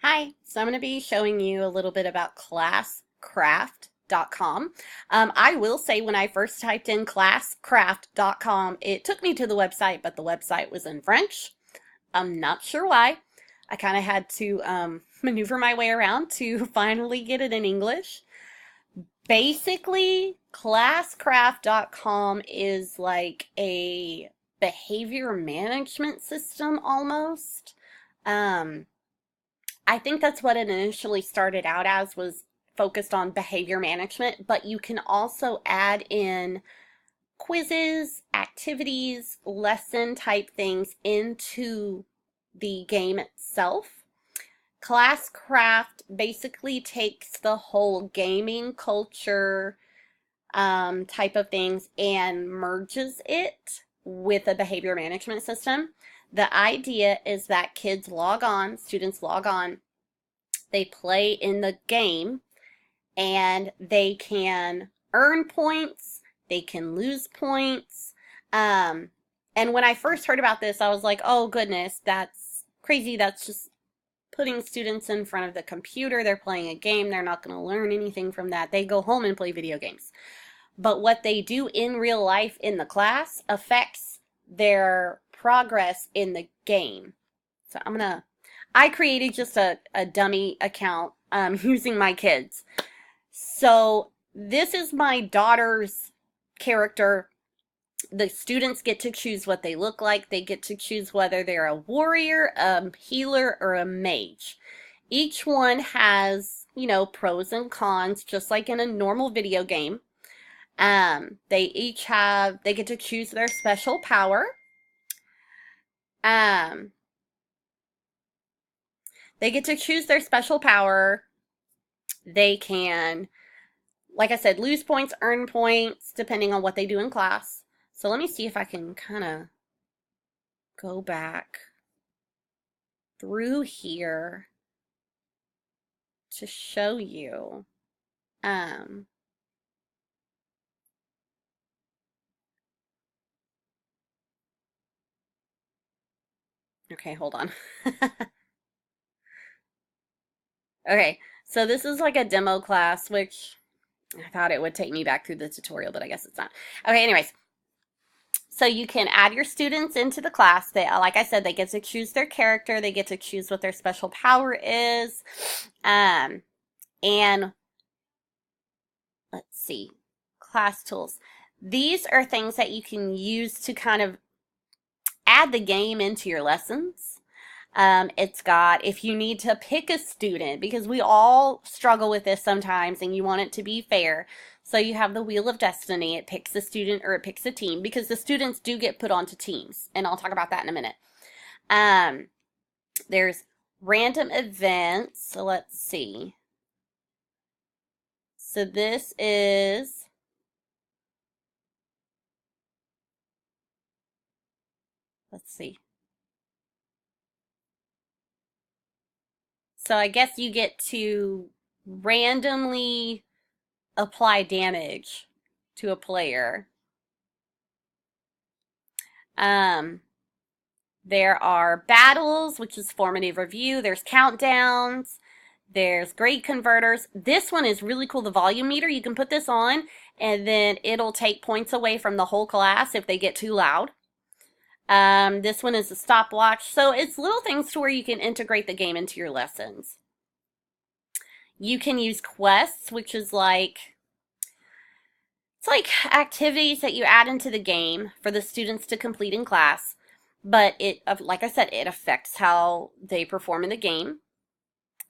Hi, so I'm going to be showing you a little bit about ClassCraft.com. I will say when I first typed in ClassCraft.com, it took me to the website, but the website was in French. I'm not sure why. I kind of had to maneuver my way around to finally get it in English. Basically, ClassCraft.com is like a behavior management system almost. Um, I think that's what it initially started out as, was focused on behavior management, but you can also add in quizzes, activities, lesson type things into the game itself. ClassCraft basically takes the whole gaming culture type of things and merges it with a behavior management system. The idea is that kids log on, students log on, they play in the game, and they can earn points, they can lose points. And when I first heard about this, I was like, oh goodness, that's crazy. That's just putting students in front of the computer. They're playing a game. They're not going to learn anything from that. They go home and play video games. But what they do in real life in the class affects their progress in the game. So I created just a dummy account using my kids. So this is my daughter's character. The students get to choose what they look like. They get to choose whether they're a warrior, a healer, or a mage. Each one has, pros and cons, just like in a normal video game. They get to choose their special power. Um, they get to choose their special power. They can, like I said, lose points, earn points, depending on what they do in class. So let me see if I can kind of go back through here to show you. Okay, hold on. Okay, so this is like a demo class, which I thought it would take me back through the tutorial, but I guess it's not. Okay, anyways. So you can add your students into the class. They, like I said, they get to choose their character. They get to choose what their special power is. And let's see, class tools. These are things that you can use to kind of add the game into your lessons. It's got, if you need to pick a student, because we all struggle with this sometimes and you want it to be fair. So you have the Wheel of Destiny. It picks a student or it picks a team, because the students do get put onto teams. And I'll talk about that in a minute. There's random events. So let's see. So this is, let's see. So I guess you get to randomly apply damage to a player. There are battles, which is formative review. There's countdowns. There's grade converters. This one is really cool, the volume meter. You can put this on, and then it'll take points away from the whole class if they get too loud. This one is a stopwatch. So it's little things to where you can integrate the game into your lessons. You can use quests, which is it's like activities that you add into the game for the students to complete in class. But it, like I said, it affects how they perform in the game.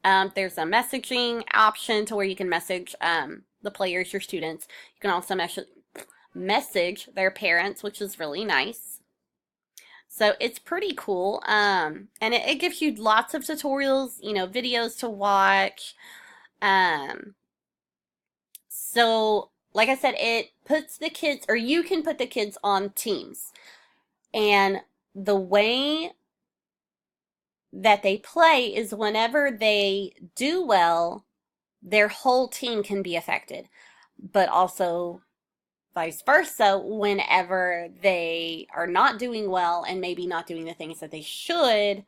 There's a messaging option to where you can message the players, your students. You can also message their parents, which is really nice. So it's pretty cool. And it gives you lots of tutorials, videos to watch. So like I said, it puts the kids, or you can put the kids on teams. And the way that they play is whenever they do well, their whole team can be affected. But also vice versa, whenever they are not doing well and maybe not doing the things that they should,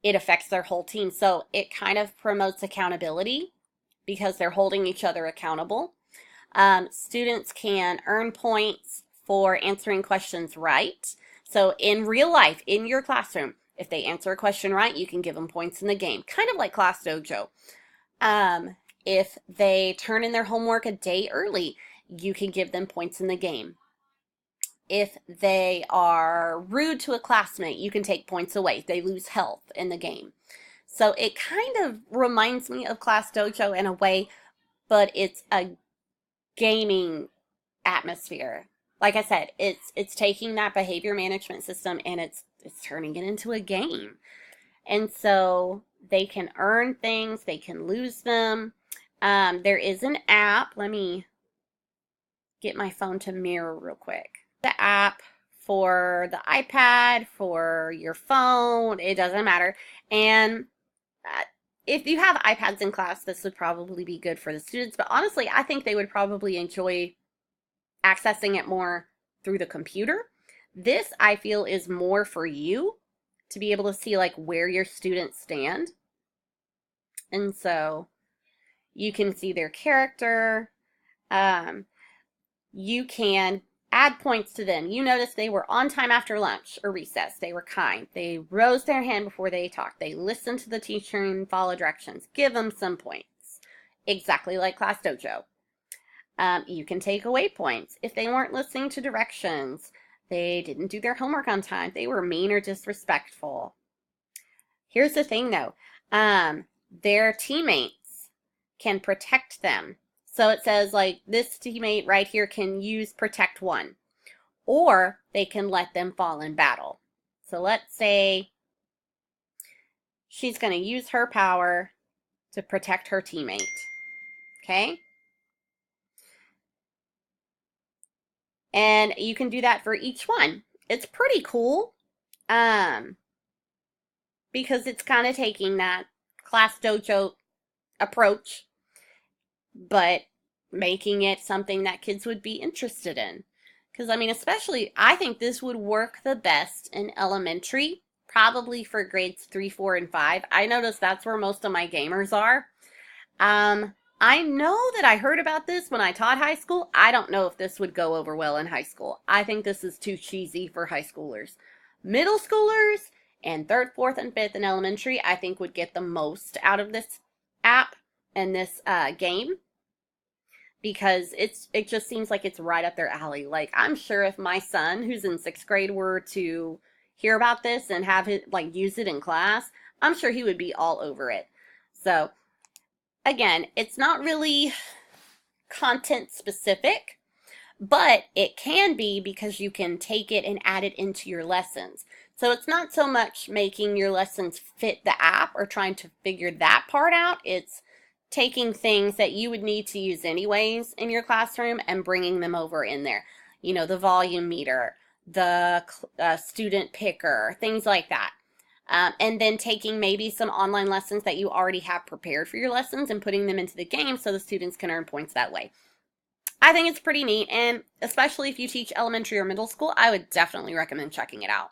it affects their whole team. So it kind of promotes accountability because they're holding each other accountable. Students can earn points for answering questions right. So in real life, in your classroom, if they answer a question right, you can give them points in the game, kind of like Class Dojo. If they turn in their homework a day early, you can give them points in the game. If they are rude to a classmate, you can take points away. They lose health in the game. So it kind of reminds me of Class Dojo in a way, but it's a gaming atmosphere. Like I said, it's taking that behavior management system and it's turning it into a game. And so they can earn things, they can lose them. There is an app. Let me get my phone to mirror real quick. The app for the iPad, for your phone, it doesn't matter. And if you have iPads in class, this would probably be good for the students. But honestly, I think they would probably enjoy accessing it more through the computer. This, I feel, is more for you to be able to see like where your students stand. And so you can see their character. You can add points to them. You notice they were on time after lunch or recess. They were kind. They rose their hand before they talked. They listened to the teacher and followed directions. Give them some points. Exactly like Class Dojo. You can take away points. If they weren't listening to directions, they didn't do their homework on time, they were mean or disrespectful. Here's the thing though, their teammates can protect them. So it says like this teammate right here can use protect one, or they can let them fall in battle. So let's say she's going to use her power to protect her teammate. Okay? And you can do that for each one. It's pretty cool because it's kind of taking that Class Dojo approach, but making it something that kids would be interested in. Because, I mean, especially, I think this would work the best in elementary, probably for grades 3, 4, and 5. I notice that's where most of my gamers are. I know that I heard about this when I taught high school. I don't know if this would go over well in high school. I think this is too cheesy for high schoolers. Middle schoolers and 3rd, 4th, and 5th in elementary, I think would get the most out of this app and this game, because it just seems like it's right up their alley. Like, I'm sure if my son, who's in 6th grade, were to hear about this and have it, like, use it in class, I'm sure he would be all over it. So, again, it's not really content specific, but it can be because you can take it and add it into your lessons. So it's not so much making your lessons fit the app or trying to figure that part out. It's taking things that you would need to use anyways in your classroom and bringing them over in there. You know, the volume meter, the student picker, things like that. And then taking maybe some online lessons that you already have prepared for your lessons and putting them into the game so the students can earn points that way. I think it's pretty neat, and especially if you teach elementary or middle school, I would definitely recommend checking it out.